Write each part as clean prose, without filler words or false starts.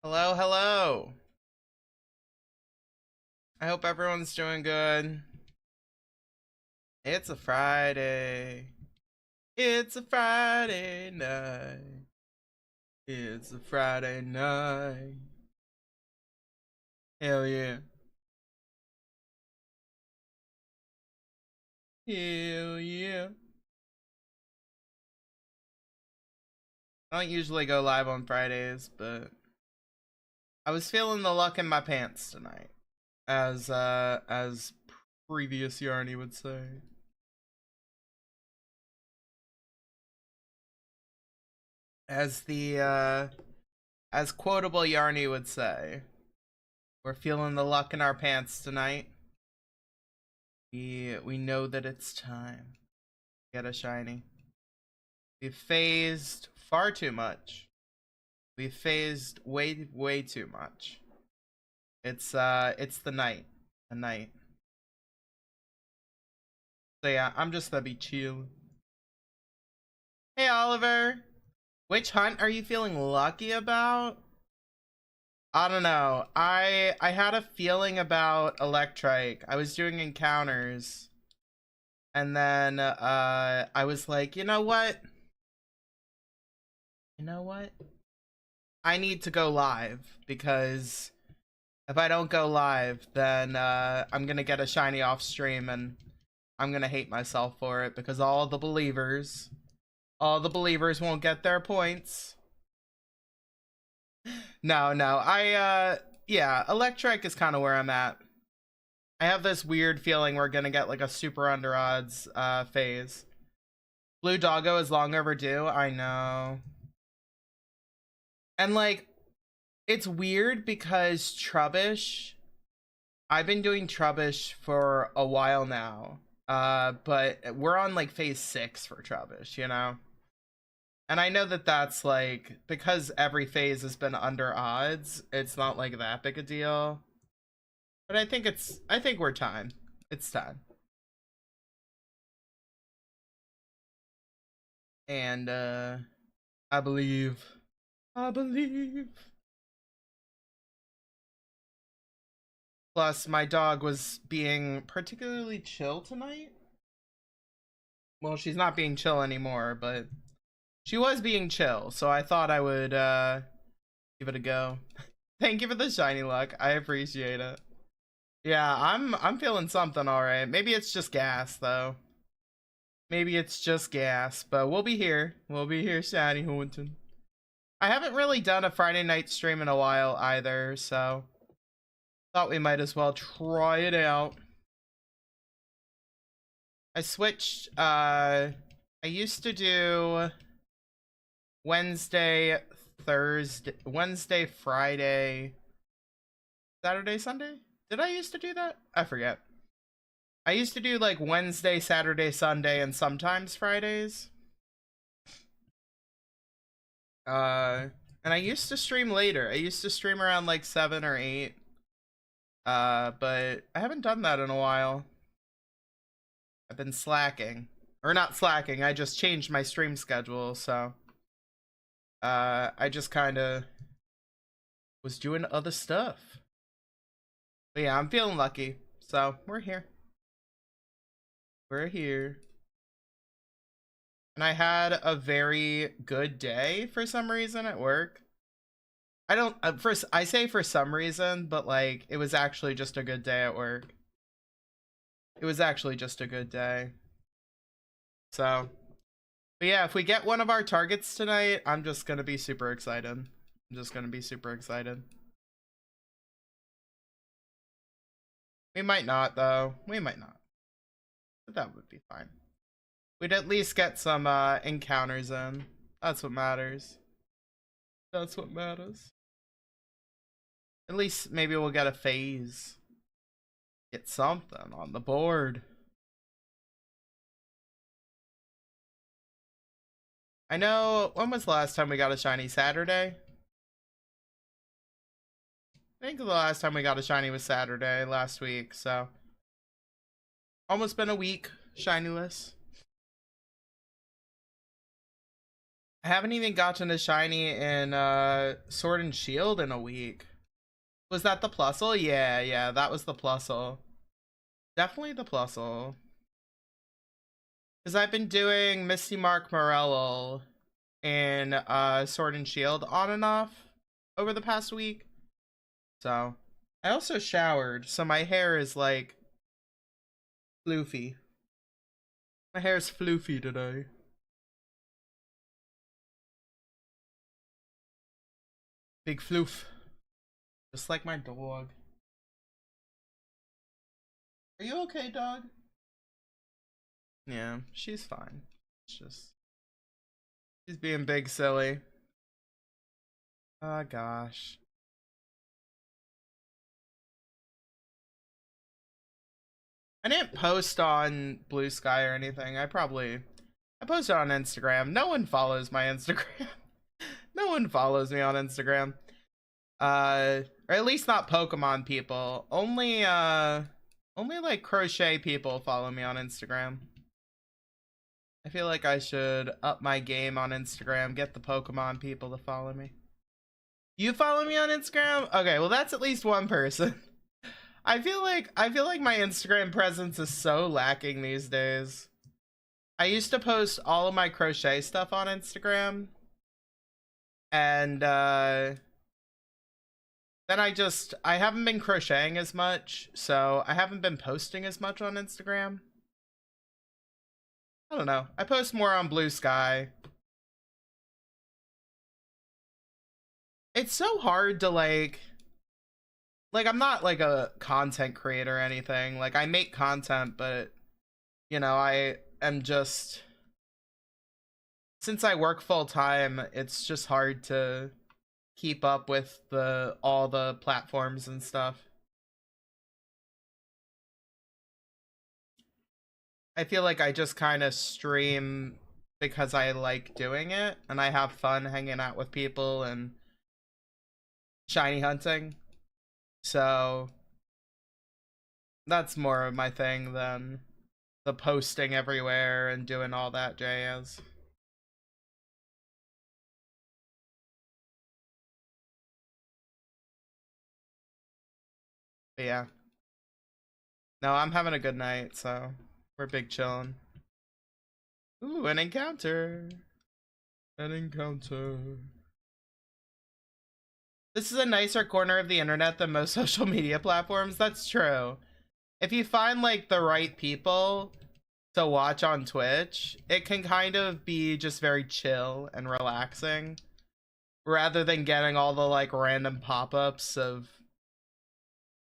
Hello, hello. I hope everyone's doing good. It's a Friday. It's a Friday night. It's a Friday night. Hell yeah. Hell yeah. I don't usually go live on Fridays, but I was feeling the luck in my pants tonight. As previous Yarny would say. As quotable Yarny would say. We're feeling the luck in our pants tonight. We know that it's time to get a shiny. We've phased far too much. We've phased way too much. It's the night. The night. So yeah, I'm just gonna be chill. Hey Oliver! Which hunt are you feeling lucky about? I don't know. I had a feeling about Electrike. I was doing encounters. And then I was like, you know what? I need to go live because if I don't go live, then I'm gonna get a shiny off stream and I'm gonna hate myself for it because all the believers won't get their points. No, yeah, Electric is kind of where I'm at. I have this weird feeling we're gonna get like a super under odds phase. Blue Doggo is long overdue, I know. And like, it's weird because Trubbish, I've been doing Trubbish for a while now. But we're on like phase 6 for Trubbish, you know? And I know that that's like, because every phase has been under odds, it's not like that big a deal. But I think we're time. It's time. And I believe. Plus, my dog was being particularly chill tonight. Well, she's not being chill anymore, but she was being chill, so I thought I would give it a go. Thank you for the shiny luck. I appreciate it. Yeah, I'm feeling something alright. Maybe it's just gas though. Maybe it's just gas, but we'll be here. We'll be here, shiny hunting. I haven't really done a Friday night stream in a while either, so thought we might as well try it out. I switched, I used to do Wednesday, Friday, Saturday, Sunday? Did I used to do that? I forget. I used to do like Wednesday, Saturday, Sunday, and sometimes Fridays. And I used to stream later. I used to stream around like 7 or 8. But I haven't done that in a while. I've been slacking. Or not slacking, I just changed my stream schedule, so I just kinda was doing other stuff. But yeah, I'm feeling lucky. So we're here. We're here. And I had a very good day for some reason at work. I don't first I say for some reason, but like it was actually just a good day at work. It was actually just a good day. So, but yeah, if we get one of our targets tonight, I'm just gonna be super excited. I'm just gonna be super excited. We might not though. We might not. But that would be fine. We'd at least get some encounters in. That's what matters. That's what matters. At least maybe we'll get a phase. Get something on the board. I know, when was the last time we got a shiny? Saturday? I think the last time we got a shiny was Saturday last week, so almost been a week shinyless. I haven't even gotten a shiny in Sword and Shield in a week. Was that the Plusle? Yeah, yeah, that was the Plusle. Definitely the Plusle. Because I've been doing Misty Mark Morello in Sword and Shield on and off over the past week. So, I also showered, so my hair is like floofy. My hair's floofy today. Big floof. Just like my dog. Are you okay, dog? Yeah, she's fine. It's just... she's being big silly. Oh gosh. I didn't post on Blue Sky or anything. I posted on Instagram. No one follows my Instagram. No one follows me on Instagram. Or at least not Pokemon people. Only like crochet people follow me on Instagram. I feel like I should up my game on Instagram, get the Pokemon people to follow me. You follow me on Instagram? Okay, well that's at least one person. I feel like my Instagram presence is so lacking these days. I used to post all of my crochet stuff on Instagram. And then I haven't been crocheting as much, so I haven't been posting as much on Instagram. I don't know. I post more on Blue Sky. It's so hard to like I'm not like a content creator or anything. Like I make content, but you know, I am just, since I work full time, it's just hard to keep up with all the platforms and stuff. I feel like I just kind of stream because I like doing it and I have fun hanging out with people and shiny hunting. So that's more of my thing than the posting everywhere and doing all that jazz. But yeah. No, I'm having a good night, so we're big chillin'. Ooh, an encounter. An encounter. This is a nicer corner of the internet than most social media platforms. That's true. If you find like the right people to watch on Twitch, it can kind of be just very chill and relaxing rather than getting all the like random pop-ups of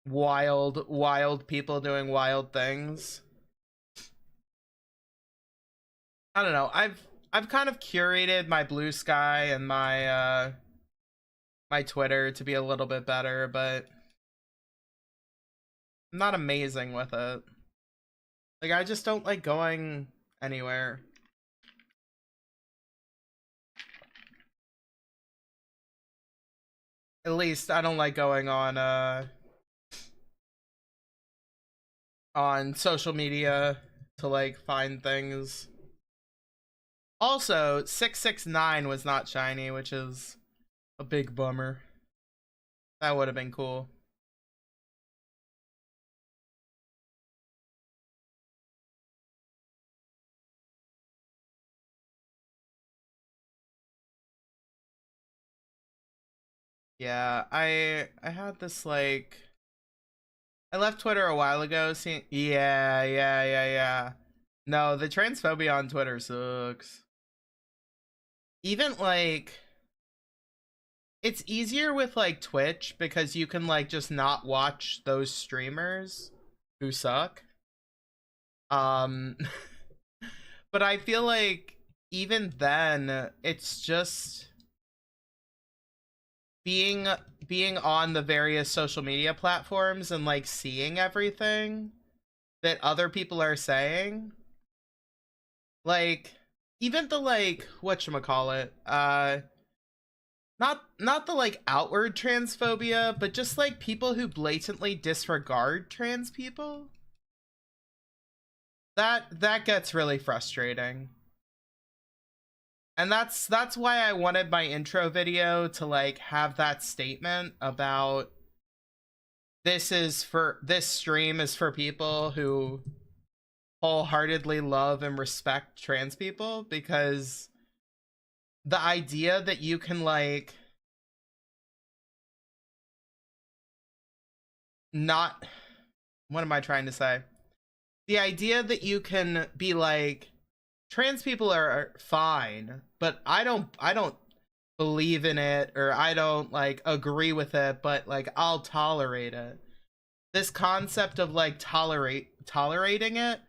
wild people doing wild things. I don't know. I've kind of curated my Blue Sky and my my Twitter to be a little bit better, but I'm not amazing with it. Like I just don't like going anywhere. At least I don't like going on social media to like find things. Also, 669 was not shiny, which is a big bummer. That would have been cool. Yeah, I had this like, I left Twitter a while ago seeing, yeah. No, the transphobia on Twitter sucks. Even like, it's easier with like Twitch because you can like just not watch those streamers who suck. But I feel like even then it's just being on the various social media platforms and like seeing everything that other people are saying. Like even the like whatchamacallit, not the like outward transphobia, but just like people who blatantly disregard trans people. That gets really frustrating. And that's why I wanted my intro video to like have that statement about this stream is for people who wholeheartedly love and respect trans people, because the idea that you can like not, what am I trying to say? The idea that you can be like, trans people are fine, but I don't believe in it, or I don't like agree with it, but like I'll tolerate it. This concept of like tolerating it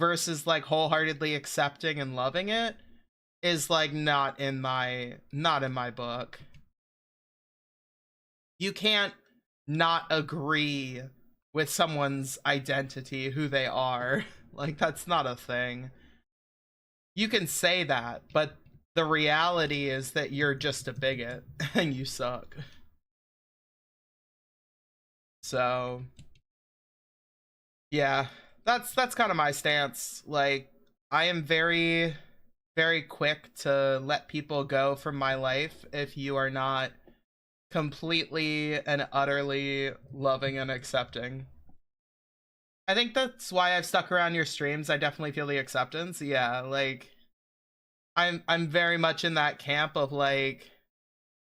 versus like wholeheartedly accepting and loving it is like not in my book. You can't not agree with someone's identity, who they are. Like that's not a thing. You can say that, but the reality is that you're just a bigot and you suck. So yeah, that's kind of my stance. Like I am very very quick to let people go from my life if you are not completely and utterly loving and accepting. I think that's why I've stuck around your streams. I definitely feel the acceptance. Yeah, like I'm very much in that camp of like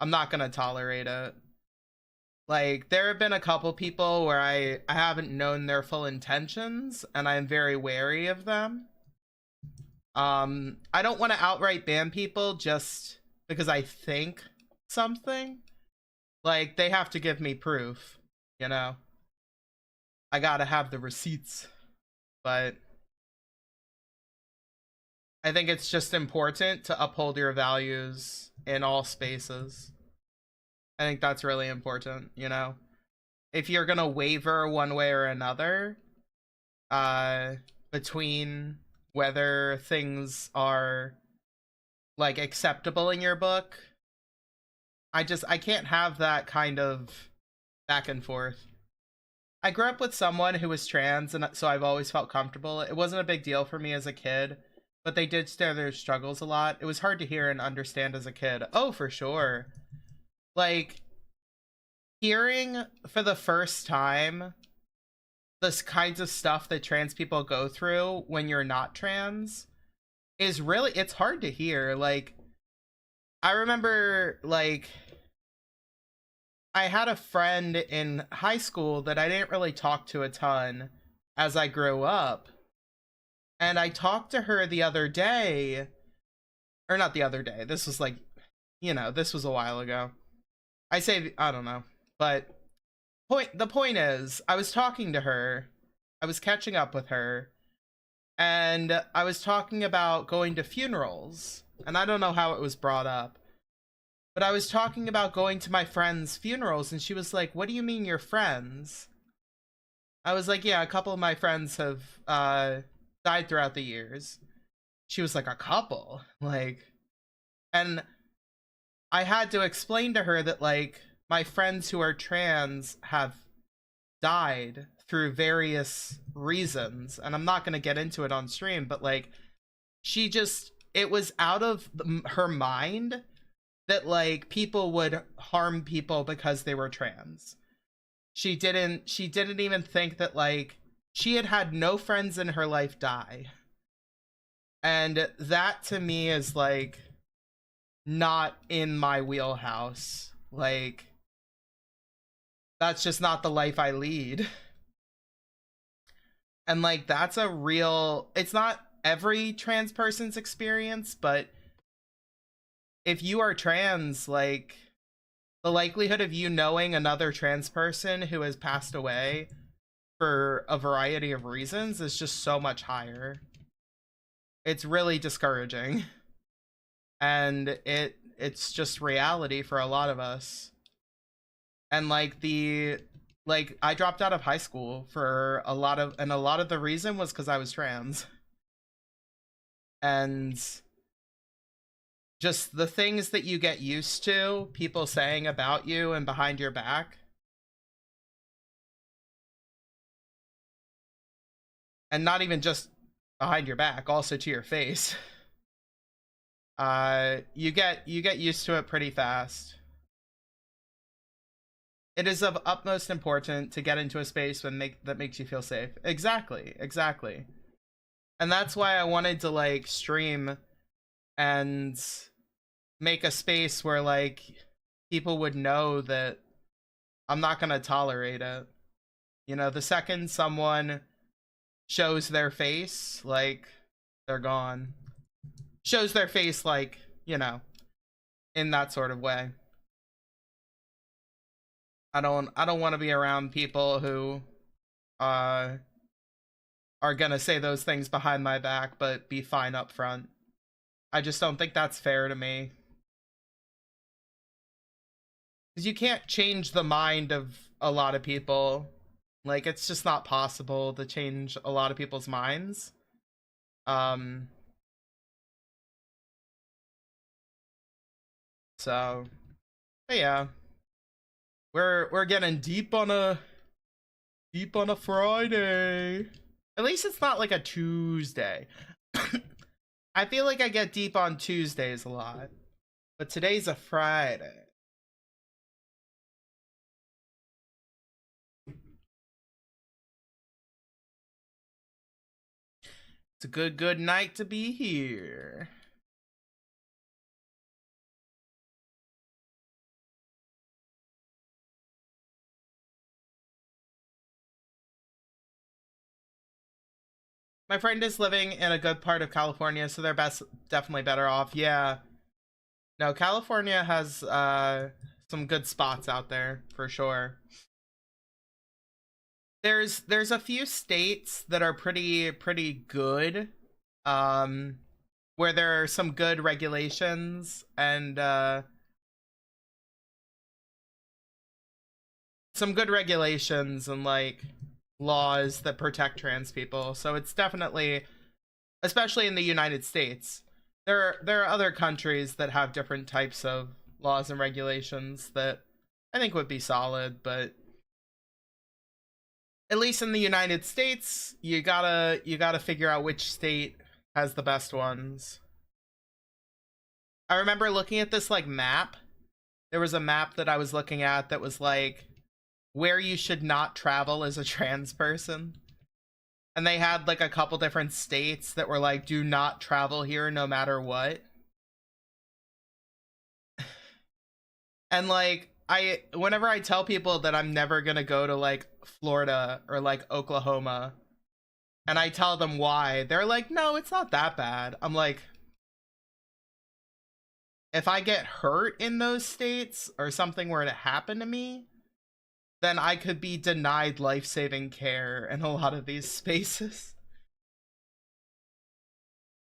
I'm not gonna tolerate it. Like there have been a couple people where I haven't known their full intentions and I'm very wary of them. I don't want to outright ban people just because I think something. Like they have to give me proof, you know. I gotta have the receipts. But I think it's just important to uphold your values in all spaces. I think that's really important, you know. If you're gonna waver one way or another, between whether things are like acceptable in your book, I can't have that kind of back and forth. I grew up with someone who was trans, and so I've always felt comfortable. It wasn't a big deal for me as a kid, but they did share their struggles a lot. It was hard to hear and understand as a kid. Oh, for sure. Like, hearing for the first time this kinds of stuff that trans people go through when you're not trans is really, it's hard to hear. Like, I remember, like, I had a friend in high school that I didn't really talk to a ton as I grew up. And I talked to her the other day, or not the other day. This was like, you know, this was a while ago. I say, I don't know. But the point is, I was talking to her. I was catching up with her. And I was talking about going to funerals. And I don't know how it was brought up. But I was talking about going to my friends' funerals, and she was like, "What do you mean your friends?" I was like, "Yeah, a couple of my friends have died throughout the years." She was like, "A couple?" Like, and I had to explain to her that, like, my friends who are trans have died through various reasons, and I'm not going to get into it on stream, but, like, she just, it was out of her mind that like people would harm people because they were trans. She didn't even think that like she had no friends in her life die. And that to me is like not in my wheelhouse. Like that's just not the life I lead. And like that's a real, it's not every trans person's experience, but if you are trans, like, the likelihood of you knowing another trans person who has passed away for a variety of reasons is just so much higher. It's really discouraging. And it's just reality for a lot of us. And like I dropped out of high school for a lot of the reason was because I was trans. And just the things that you get used to people saying about you and behind your back. And not even just behind your back, also to your face. you get used to it pretty fast. It is of utmost importance to get into a space that makes you feel safe. Exactly, exactly. And that's why I wanted to like stream and make a space where like people would know that I'm not gonna tolerate it. You know, the second someone shows their face, like, they're gone. Shows their face, like, you know, in that sort of way. I don't want to be around people who are gonna say those things behind my back but be fine up front. I just don't think that's fair to me. Because you can't change the mind of a lot of people. Like, it's just not possible to change a lot of people's minds. So, but yeah. We're getting deep on a Friday. At least it's not like a Tuesday. I feel like I get deep on Tuesdays a lot. But today's a Friday. It's a good night to be here. My friend is living in a good part of California, so they're definitely better off. Yeah. No, California has some good spots out there for sure. There's a few states that are pretty good, where there are some good regulations and like laws that protect trans people. So it's definitely, especially in the United States, there are other countries that have different types of laws and regulations that I think would be solid, but at least in the United States, you gotta figure out which state has the best ones. I remember looking at this like map. There was a map that I was looking at that was like where you should not travel as a trans person. And they had like a couple different states that were like, do not travel here no matter what. And like, whenever I tell people that I'm never gonna go to like Florida or like Oklahoma, and I tell them why, they're like, no, it's not that bad. I'm like, if I get hurt in those states or something were to happen to me, then I could be denied life-saving care in a lot of these spaces.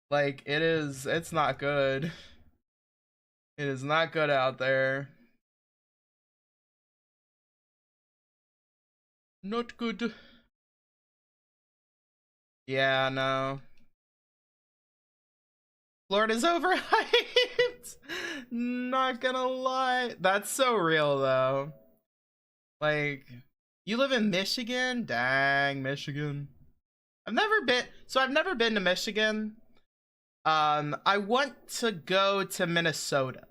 Like, it's not good. It is not good out there. Not good. Yeah, no. Florida's overhyped. Not gonna lie. That's so real, though. Like, you live in Michigan? Dang, Michigan. I've never been to Michigan. I want to go to Minnesota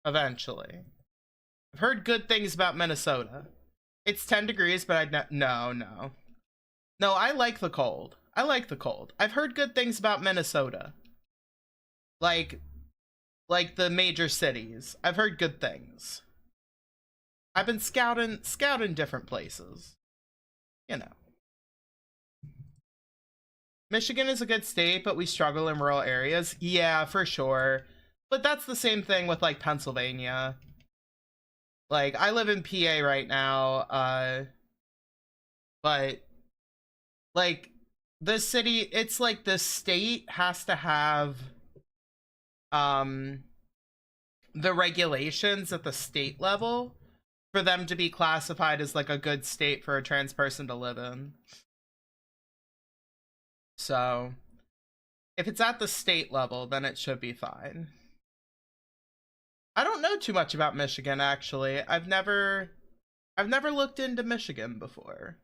eventually. I've heard good things about Minnesota. It's 10 degrees, but no. No, I like the cold. I like the cold. I've heard good things about Minnesota. Like the major cities. I've heard good things. I've been scouting different places. You know. Michigan is a good state, but we struggle in rural areas. Yeah, for sure. But that's the same thing with like Pennsylvania. Like, I live in PA right now, but like the city, it's like the state has to have the regulations at the state level for them to be classified as like a good state for a trans person to live in. So if it's at the state level, then it should be fine. I don't know too much about Michigan, actually. I've never looked into Michigan before.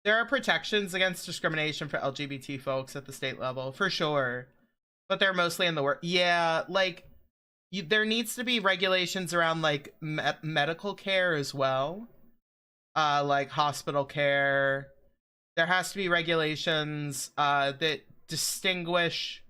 There are protections against discrimination for LGBT folks at the state level, for sure. But they're mostly in the work. Yeah, like, there needs to be regulations around, like, medical care as well. Like, hospital care. There has to be regulations that distinguish,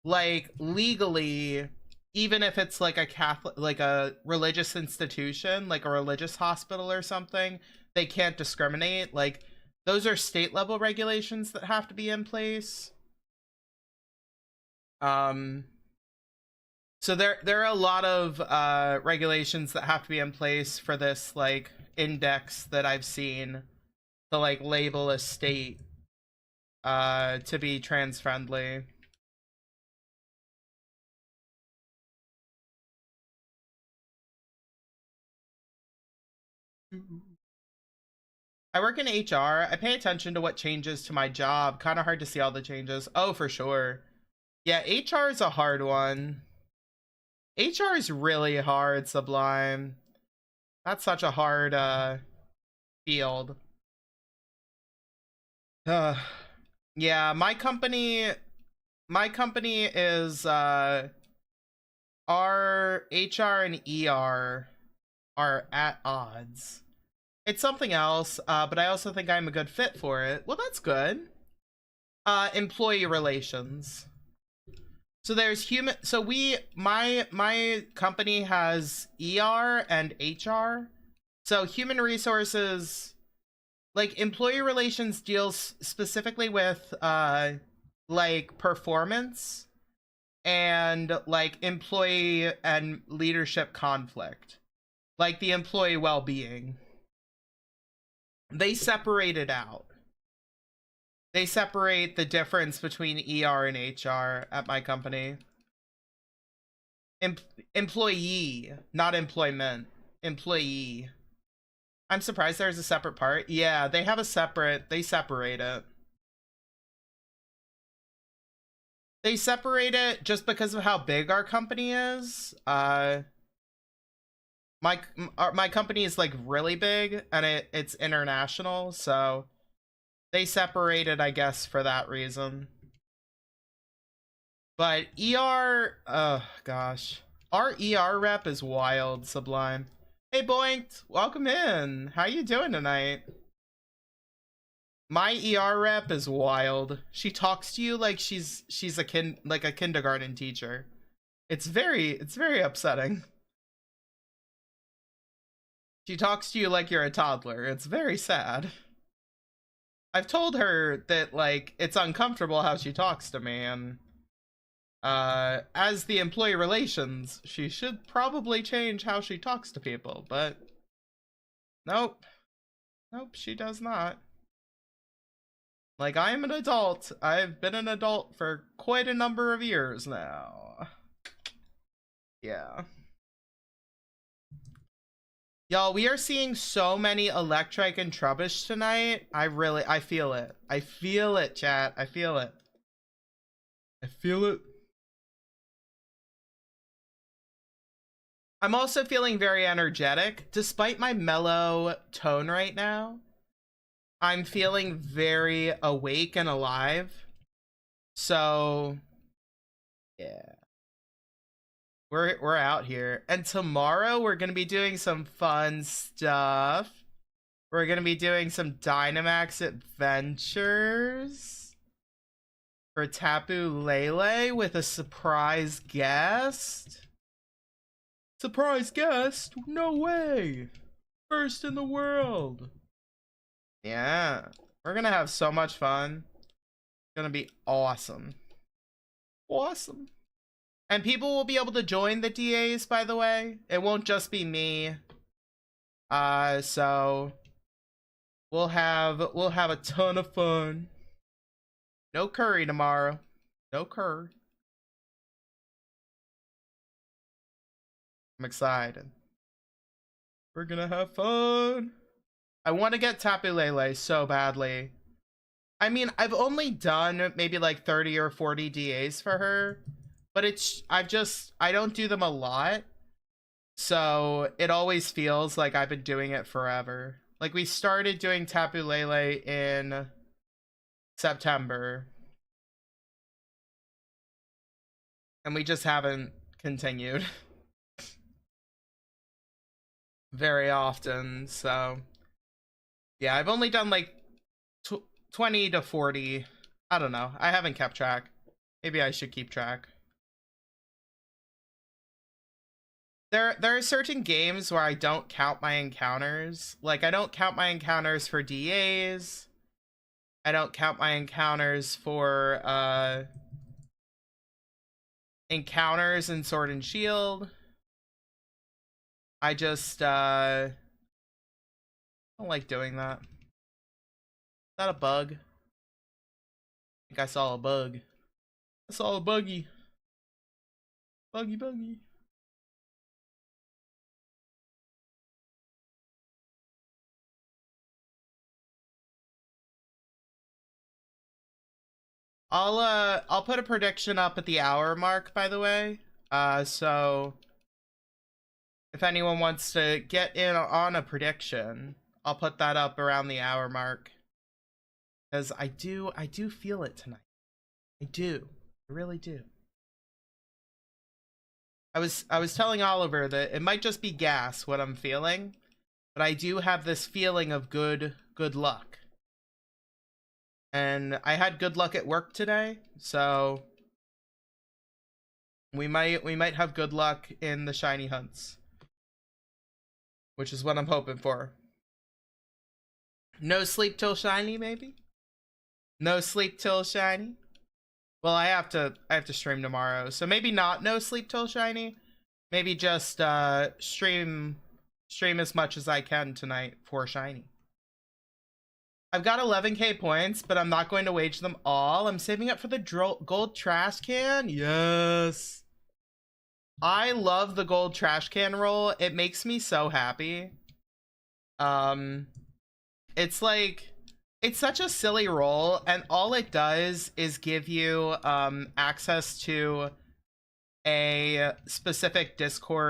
like, legally, even if it's, like, a Catholic, like, a religious institution, like a religious hospital or something, they can't discriminate. Like, those are state level regulations that have to be in place. So there are a lot of regulations that have to be in place for this, like, index that I've seen to, like, label a state to be trans friendly. I work in HR. I pay attention to what changes to my job. Kind of hard to see all the changes. Oh, for sure. Yeah, HR is a hard one. HR is really hard, Sublime. That's such a hard field. Yeah, my company is our HR and ER are at odds. It's something else, but I also think I'm a good fit for it. Well, that's good. Employee relations. So there's human, so my company has ER and HR. So human resources, like, employee relations deals specifically with like performance and, like, employee and leadership conflict, like the employee well-being. They separate it out. They separate the difference between ER and HR at my company. Employee, not employment. Employee. I'm surprised there's a separate part. Yeah, they have a separate, they separate it. They separate it just because of how big our company is. My company is, like, really big, and it's international, so they separated, I guess, for that reason. But ER, oh gosh, our ER rep is wild, Sublime. Hey Boinked, welcome in. How you doing tonight? My ER rep is wild. She talks to you like she's a kindergarten teacher. It's very upsetting. She talks to you like you're a toddler. It's very sad. I've told her that, like, it's uncomfortable how she talks to me, and as the employee relations, she should probably change how she talks to people, but nope. Nope, she does not. Like, I'm an adult. I've been an adult for quite a number of years now. Yeah. Y'all, we are seeing so many Electric and Trubbish tonight. I feel it. I feel it, chat. I feel it. I feel it. I'm also feeling very energetic. Despite my mellow tone right now, I'm feeling very awake and alive. So, yeah. We're out here. And tomorrow we're going to be doing some fun stuff. We're going to be doing some Dynamax adventures for Tapu Lele with a surprise guest. Surprise guest? No way. First in the world. Yeah. We're going to have so much fun. It's going to be awesome. Awesome. And people will be able to join the DAs, by the way. It won't just be me. So we'll have a ton of fun. No curry tomorrow. No curry. I'm excited. We're gonna have fun. I want to get Tapu Lele so badly. I mean, I've only done maybe like 30 or 40 DAs for her. But I don't do them a lot. So it always feels like I've been doing it forever. Like, we started doing Tapu Lele in September. And we just haven't continued very often, so... Yeah, I've only done, like, 20 to 40. I don't know. I haven't kept track. Maybe I should keep track. There are certain games where I don't count my encounters. Like, I don't count my encounters for DAs. I don't count my encounters for, encounters in Sword and Shield. I just, don't like doing that. Is that a bug? I think I saw a bug. I saw a buggy. Buggy. I'll put a prediction up at the hour mark, by the way. So if anyone wants to get in on a prediction, I'll put that up around the hour mark. Because I do feel it tonight. I do. I really do. I was telling Oliver that it might just be gas what I'm feeling, but I do have this feeling of good luck. And I had good luck at work today, so we might have good luck in the shiny hunts, which is what I'm hoping for. No sleep till shiny, maybe? No sleep till shiny? Well, I have to stream tomorrow, so maybe not no sleep till shiny. Maybe just stream as much as I can tonight for shiny. I've got 11k points, but I'm not going to wage them all. I'm saving up for the gold trash can. Yes. I love the gold trash can roll. It makes me so happy. It's like, it's such a silly roll, and all it does is give you access to a specific Discord